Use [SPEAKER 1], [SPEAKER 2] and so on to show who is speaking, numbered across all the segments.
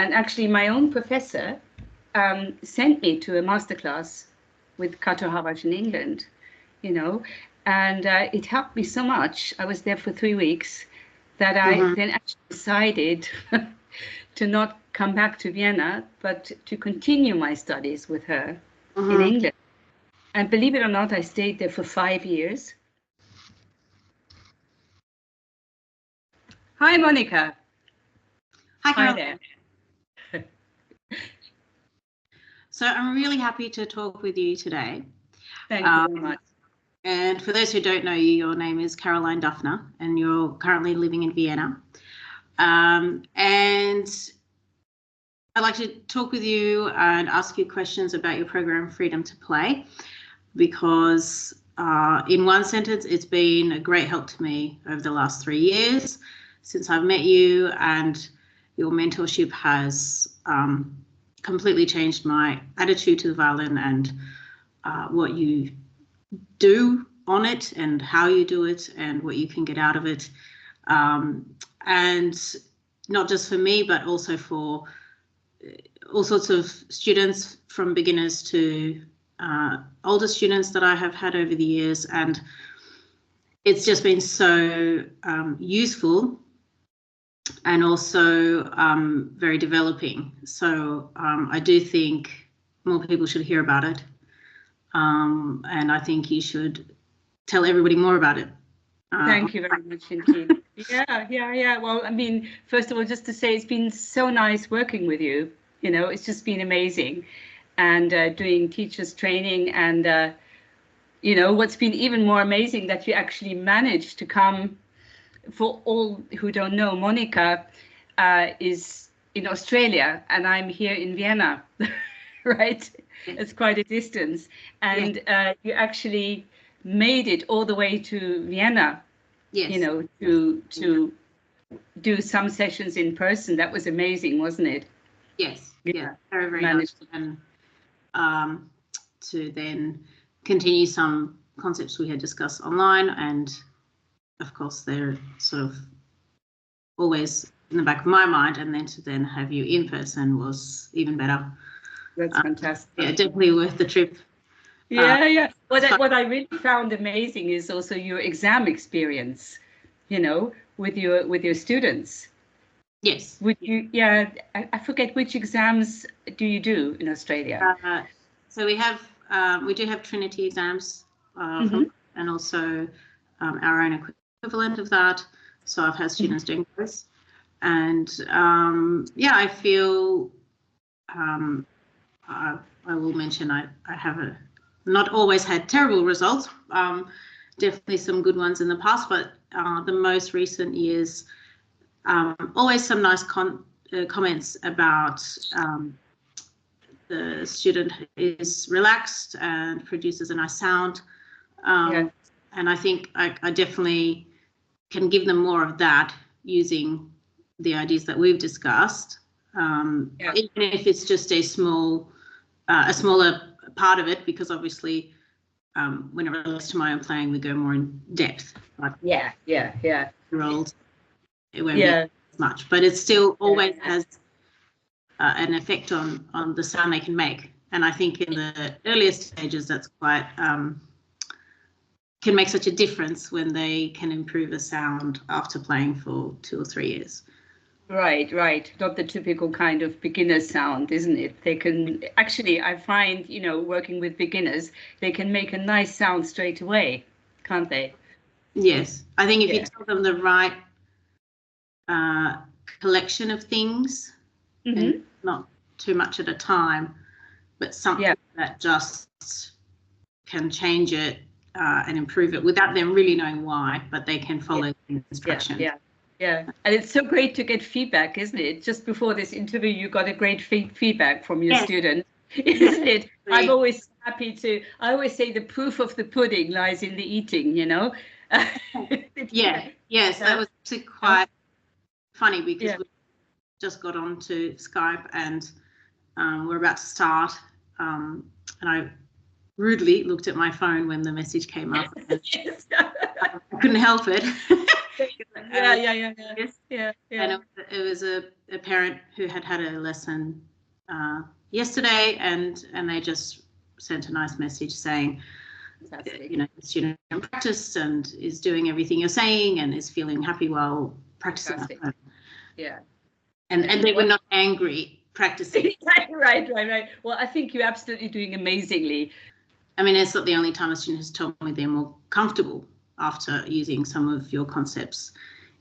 [SPEAKER 1] And actually, my own professor sent me to a masterclass with Kato Havas in England, and it helped me so much. I was there for 3 weeks that I then actually decided to not come back to Vienna, but to continue my studies with her in England. And believe it or not, I stayed there for 5 years. Hi, Monica.
[SPEAKER 2] Hi, Carol.
[SPEAKER 1] Hi there.
[SPEAKER 2] So I'm really happy to talk with you today.
[SPEAKER 1] Thank you very much.
[SPEAKER 2] And for those who don't know you, your name is Caroline Duffner, and you're currently living in Vienna. And I'd like to talk with you and ask you questions about your program, Freedom to Play, because in one sentence, it's been a great help to me over the last 3 years since I've met you, and your mentorship has completely changed my attitude to the violin and what you do on it and how you do it and what you can get out of it. And not just for me, but also for all sorts of students, from beginners to older students that I have had over the years. And it's just been so useful and also very developing. So I do think more people should hear about it. And I think you should tell everybody more about it.
[SPEAKER 1] Thank you very much indeed. Yeah. Well, I mean, first of all, just to say it's been so nice working with you. It's just been amazing. And doing teachers training, and what's been even more amazing, that you actually managed to come. For all who don't know, Monica is in Australia and I'm here in Vienna, right? It's quite a distance. And you actually made it all the way to Vienna, to do some sessions in person. That was amazing, wasn't it?
[SPEAKER 2] Yes, yeah, very, very nice. And to then continue some concepts we had discussed online, and of course they're sort of always in the back of my mind, and then to then have you in person was even better.
[SPEAKER 1] That's fantastic.
[SPEAKER 2] Yeah, definitely worth the trip.
[SPEAKER 1] Yeah. What I really found amazing is also your exam experience, with your students.
[SPEAKER 2] Yes.
[SPEAKER 1] Would you? Yeah, I forget, which exams do you do in Australia?
[SPEAKER 2] So we do have Trinity exams, and also our own equivalent of that. So I've had students doing those, and I feel I will mention I have not always had terrible results. Definitely some good ones in the past, but the most recent years, always some nice comments about the student is relaxed and produces a nice sound. And I think I definitely can give them more of that using the ideas that we've discussed, even if it's just a smaller part of it, because obviously when it relates to my own playing, we go more in depth. Like year-old, it won't be as much, but it still always has an effect on the sound they can make. And I think in the earliest stages, that's quite can make such a difference when they can improve a sound after playing for 2 or 3 years.
[SPEAKER 1] Right. Not the typical kind of beginner sound, isn't it? They can actually, I find, working with beginners, they can make a nice sound straight away, can't they?
[SPEAKER 2] Yes. I think if you tell them the right collection of things, and not too much at a time, but something that just can change it and improve it without them really knowing why, but they can follow the instructions.
[SPEAKER 1] Yeah, and it's so great to get feedback, isn't it? Just before this interview, you got a great feedback from your students, isn't it? I'm always happy to. I always say the proof of the pudding lies in the eating.
[SPEAKER 2] Yes, that was actually quite funny, because we just got onto Skype and we're about to start, and I rudely looked at my phone when the message came up. And I couldn't help it.
[SPEAKER 1] Yeah.
[SPEAKER 2] Yes.
[SPEAKER 1] Yeah.
[SPEAKER 2] And it was a parent who had a lesson yesterday, and they just sent a nice message saying,
[SPEAKER 1] Fantastic.
[SPEAKER 2] you know, the student practiced and is doing everything you're saying and is feeling happy while practicing at
[SPEAKER 1] Fantastic.
[SPEAKER 2] home.
[SPEAKER 1] Yeah.
[SPEAKER 2] And they were not angry practicing.
[SPEAKER 1] Right. Well, I think you're absolutely doing amazingly.
[SPEAKER 2] I mean, it's not the only time a student has told me they're more comfortable after using some of your concepts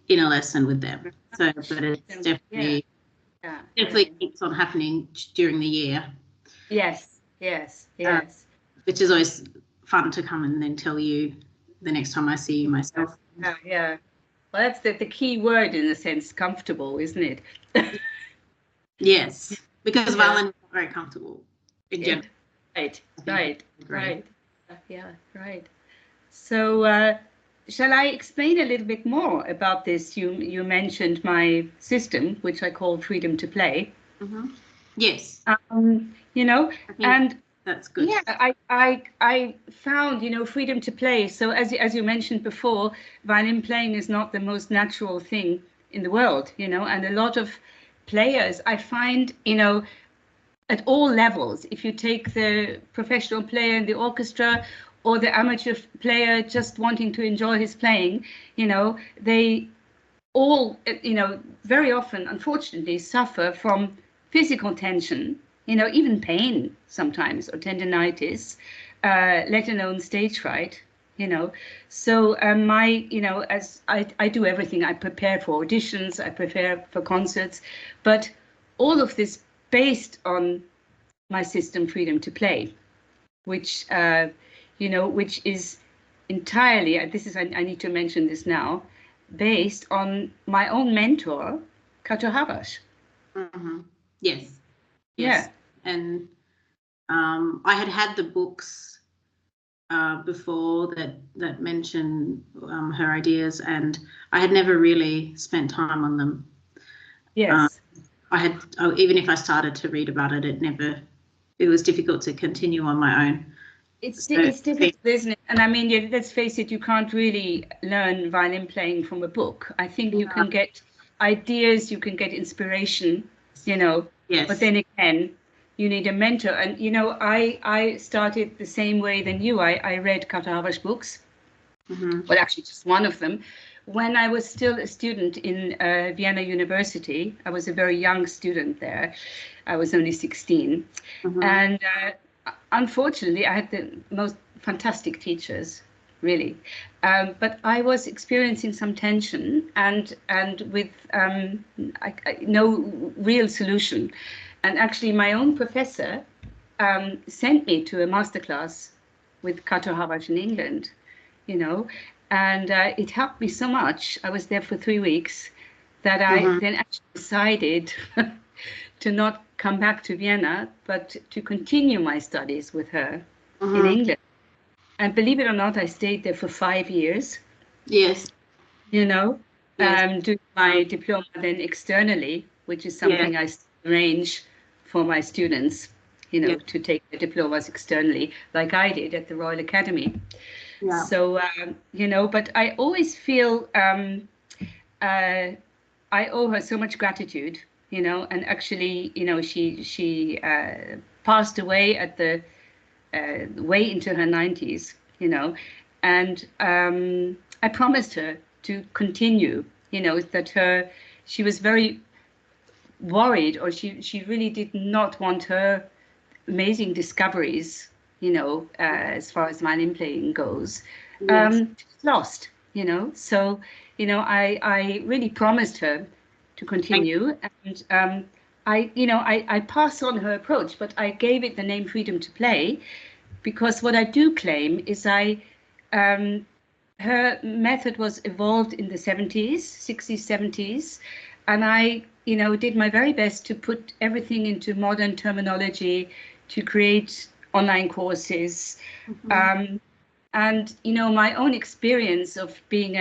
[SPEAKER 2] in a lesson with them. So, but it's definitely keeps on happening during the year.
[SPEAKER 1] Yes.
[SPEAKER 2] Which is always fun to come and then tell you the next time I see you myself.
[SPEAKER 1] Yeah. Well, that's the key word in a sense, comfortable, isn't it?
[SPEAKER 2] Yes, because violin is not very comfortable in general.
[SPEAKER 1] Right. Yeah, right. So, shall I explain a little bit more about this? You mentioned my system, which I call Freedom to Play.
[SPEAKER 2] Mm-hmm. Yes.
[SPEAKER 1] You know, and
[SPEAKER 2] that's good.
[SPEAKER 1] Yeah, I found, you know, freedom to play. So as you mentioned before, violin playing is not the most natural thing in the world, you know, and a lot of players I find, you know, at all levels, if you take the professional player in the orchestra or the amateur player just wanting to enjoy his playing, you know, they all, you know, very often, unfortunately, suffer from physical tension, you know, even pain sometimes, or tendinitis, let alone stage fright, you know. So you know, as I do everything, I prepare for auditions, I prepare for concerts, but all of this based on my system, Freedom to Play, which, you know, which is entirely, I need to mention this now, based on my own mentor, Kato Havas.
[SPEAKER 2] Mm-hmm. Yes.
[SPEAKER 1] Yeah.
[SPEAKER 2] And I had the books before that mention her ideas, and I had never really spent time on them.
[SPEAKER 1] Yes.
[SPEAKER 2] Even if I started to read about it, it was difficult to continue on my own.
[SPEAKER 1] It's difficult, isn't it? And I mean, let's face it, you can't really learn violin playing from a book. I think you can get ideas, you can get inspiration, you know.
[SPEAKER 2] Yes.
[SPEAKER 1] But then again, you need a mentor. And, you know, I started the same way than you. I read Kato Havas books.
[SPEAKER 2] Mm-hmm.
[SPEAKER 1] Well, actually, just one of them. When I was still a student in Vienna University, I was a very young student there. I was only 16.
[SPEAKER 2] Mm-hmm.
[SPEAKER 1] And unfortunately, I had the most fantastic teachers, really. But I was experiencing some tension and with no real solution. And actually, my own professor sent me to a masterclass with Kato Havas in England, you know, and it helped me so much. I was there for 3 weeks that I then actually decided to not come back to Vienna, but to continue my studies with her in England. And believe it or not, I stayed there for 5 years.
[SPEAKER 2] Yes.
[SPEAKER 1] You know, doing my diploma then externally, which is something I arrange for my students, you know, to take the diplomas externally, like I did at the Royal Academy. Yeah. So, you know, but I always feel I owe her so much gratitude, you know, and actually, you know, she passed away at the way into her 90s, you know, and I promised her to continue, you know, that she was very worried, or she really did not want her amazing discoveries, you know, as far as violin playing goes, lost, you know. So, you know, I really promised her to continue, and I pass on her approach, but I gave it the name Freedom to Play, because what I do claim is her method was evolved in the 70s, 60s, 70s, and I, you know, did my very best to put everything into modern terminology, to create online courses. And, you know, my own experience of being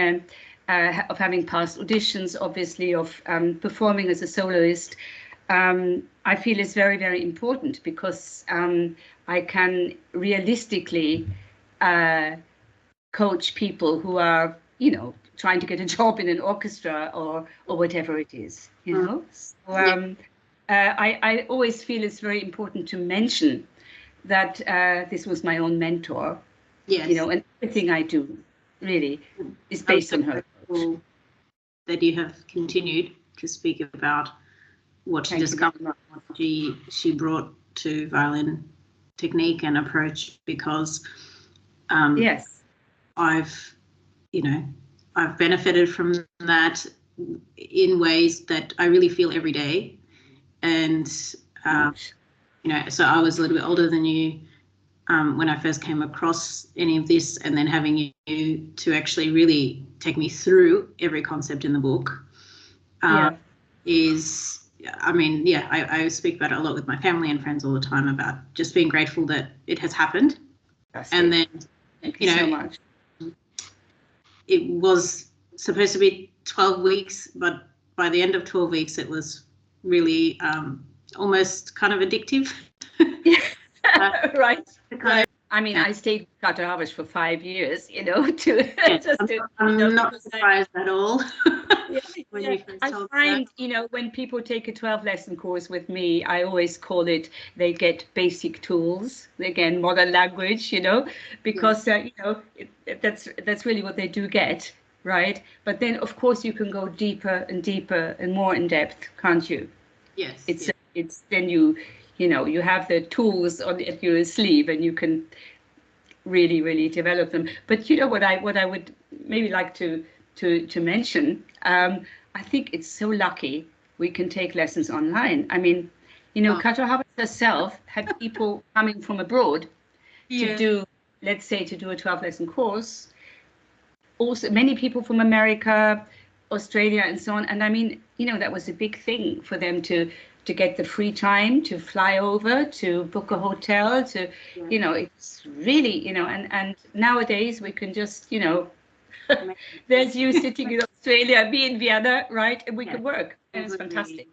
[SPEAKER 1] of having passed auditions, obviously, of performing as a soloist, I feel is very, very important, because I can realistically coach people who are you know, trying to get a job in an orchestra or whatever it is, you know. So, I always feel it's very important to mention that this was my own mentor,
[SPEAKER 2] Yes.
[SPEAKER 1] you know, and everything I do really is based on her.
[SPEAKER 2] That you have continued to speak about what she discovered, what she brought to violin technique and approach, because
[SPEAKER 1] yes,
[SPEAKER 2] I've benefited from that in ways that I really feel every day. And you know, so I was a little bit older than you when I first came across any of this, and then having you to actually really take me through every concept in the book is, I mean, I speak about it a lot with my family and friends all the time, about just being grateful that it has happened. And then,
[SPEAKER 1] thank you so much.
[SPEAKER 2] It was supposed to be 12 weeks, but by the end of 12 weeks, it was really almost kind of addictive.
[SPEAKER 1] Right. I mean, I stayed with Kato Havas for 5 years, you know,
[SPEAKER 2] I'm not surprised at all.
[SPEAKER 1] I find, you know, when people take a 12-lesson course with me, I always call it, they get basic tools, again, modern language, you know, because, you know, that's really what they do get, right? But then, of course, you can go deeper and deeper and more in depth, can't you?
[SPEAKER 2] Yes.
[SPEAKER 1] It's then you know, you have the tools at your sleeve and you can really, really develop them. But you know what I would maybe like to mention, I think it's so lucky we can take lessons online. I mean, you know, Kato Havas herself had people coming from abroad to do, let's say, to do a 12-lesson course. Also, many people from America, Australia, and so on. And I mean, you know, that was a big thing for them to get the free time to fly over, to book a hotel, to, you know, it's really, you know, and nowadays we can just, you know, there's you sitting in Australia, me in Vienna, right? And we can work. And it's fantastic.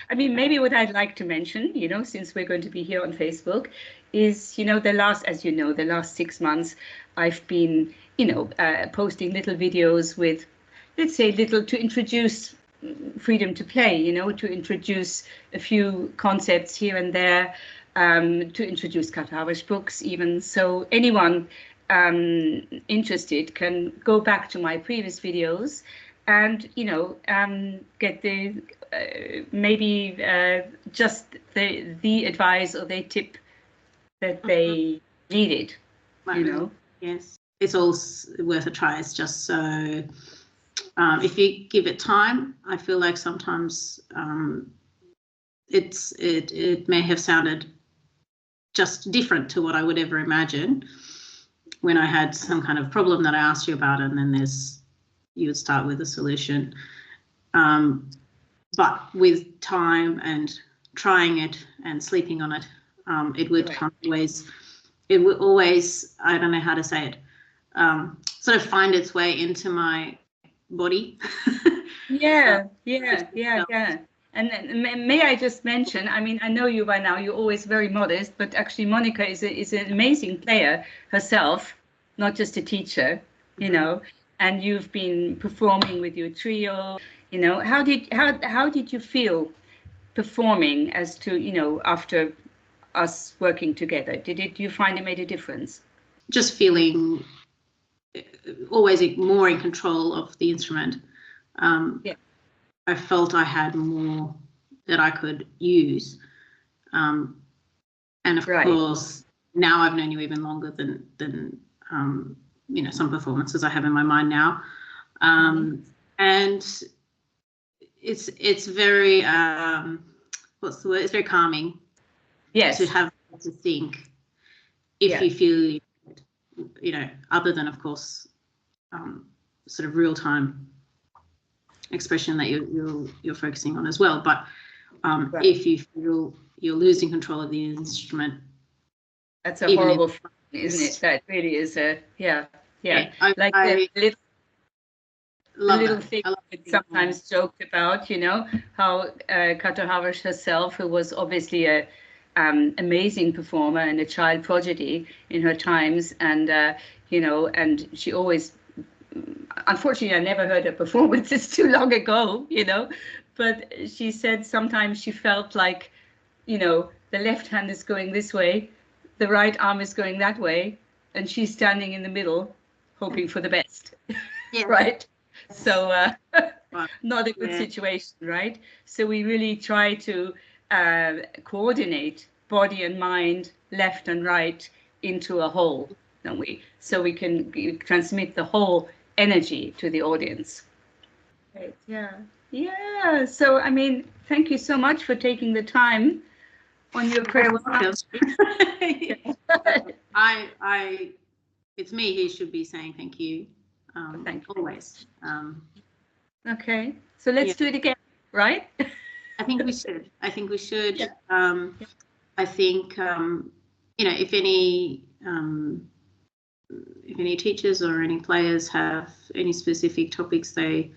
[SPEAKER 1] I mean, maybe what I'd like to mention, you know, since we're going to be here on Facebook, is, you know, the last 6 months, I've been, you know, posting little videos with, let's say, to introduce freedom to play, you know, to introduce a few concepts here and there, to introduce Kato Havas books even. So anyone interested can go back to my previous videos and, you know, get the maybe just the advice or the tip that they needed, you know.
[SPEAKER 2] Yes, it's all worth a try. It's just so if you give it time, I feel like sometimes it may have sounded just different to what I would ever imagine when I had some kind of problem that I asked you about, and then you would start with a solution. But with time and trying it and sleeping on it, it would always, I don't know how to say it, sort of find its way into my body.
[SPEAKER 1] Yeah. And may I just mention, I mean, I know you by now, you're always very modest, but actually Monica is an amazing player herself, not just a teacher, you know, and you've been performing with your trio, you know. How did you feel performing as to, you know, after us working together? Did you find it made a difference?
[SPEAKER 2] Just feeling always more in control of the instrument. I felt I had more that I could use. And of course, now I've known you even longer than you know, some performances I have in my mind now. And it's very, what's the word? It's very calming.
[SPEAKER 1] Yes.
[SPEAKER 2] To have to think if you feel, you know, other than, of course, sort of real-time expression that you're focusing on as well, but if you feel you're losing control of the instrument,
[SPEAKER 1] that's a horrible feeling, isn't it? That really is a like the little thing we sometimes joked about, you know, how Kato Havas herself, who was obviously a amazing performer and a child prodigy in her times, and you know, and she always unfortunately, I never heard her performance. It's too long ago, you know. But she said sometimes she felt like, you know, the left hand is going this way, the right arm is going that way, and she's standing in the middle, hoping for the best.
[SPEAKER 2] Yeah.
[SPEAKER 1] Right. So
[SPEAKER 2] Right.
[SPEAKER 1] not a good
[SPEAKER 2] Yeah.
[SPEAKER 1] situation, right? So we really try to coordinate body and mind, left and right, into a whole, don't we? So we can transmit the whole energy to the audience. Right. Yeah. Yeah. So, I mean, thank you so much for taking the time on your
[SPEAKER 2] Very welcome.
[SPEAKER 1] presentation.
[SPEAKER 2] It's me who should be saying thank you.
[SPEAKER 1] Thank you.
[SPEAKER 2] Always.
[SPEAKER 1] Okay. So let's do it again, right?
[SPEAKER 2] I think we should. I think we should.
[SPEAKER 1] Yeah.
[SPEAKER 2] I think you know, if any teachers or any players have any specific topics they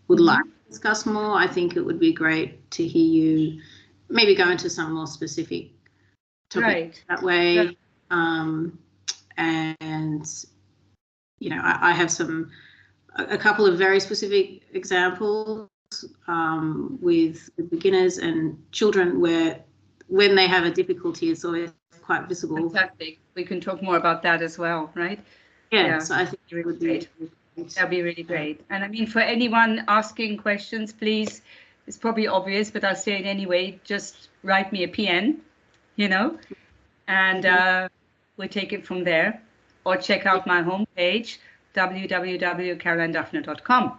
[SPEAKER 2] would like to discuss more, I think it would be great to hear you maybe go into some more specific topics that way. And you know, I have a couple of very specific examples with beginners and children where when they have a difficulty, it's always quite visible.
[SPEAKER 1] Fantastic. We can talk more about that as well, right?
[SPEAKER 2] Yeah. So I think it would be
[SPEAKER 1] great. That'd be really great. And I mean, for anyone asking questions, please, it's probably obvious, but I'll say it anyway, just write me a PN, you know, and we'll take it from there, or check out my homepage, www.carolineduffner.com.